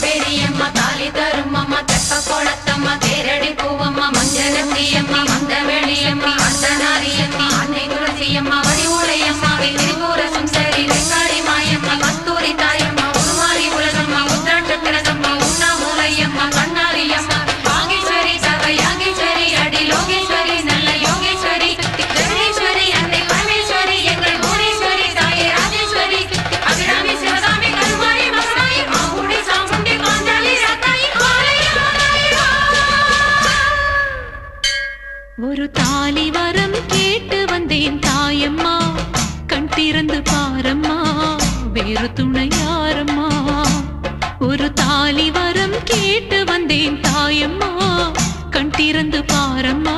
பெரியம்மா தாலி தரும் அம்மா தெப்ப குளத்தம்மா தேரடி பூவம்மா மஞ்சனத்தியம்மா மந்த வெளியம்மா அர்த்தநாரியம்மா அன்னை துளசியம்மா வடிவுடையம்மா திரிபுர சுந்தரி வெங்காரி மாயம்மா கஸ்தூரி தாயம்மா உருமாறி உலகம்மா உத்ராட்சத்திரசம்மா உண்ணாமூலையம்மா கண்ணாரியம்மா வாகீஸ்வரி சகயாகீஸ்வரி அடி லோகேஸ்வரி நல்ல யோகேஸ்வரி ஜெகதீஸ்வரி அன்னை பரமேஸ்வரி எங்கள் புவனேஸ்வரி தாயே ராஜேஸ்வரி அபிராமி சிவகாமி கருமாரி மகனாயி மாமுடி சாமுண்டி காஞ்சாலி ரத்தாயி ஒரு தாலி வரம் கேட்டு வந்தேன் தாயம்மா கண் திறந்து பாரம்மா வேறு துணை யாரம்மா ஒரு தாலி வரம் கேட்டு வந்தேன் தாயம்மா கண் திறந்து பாரம்மா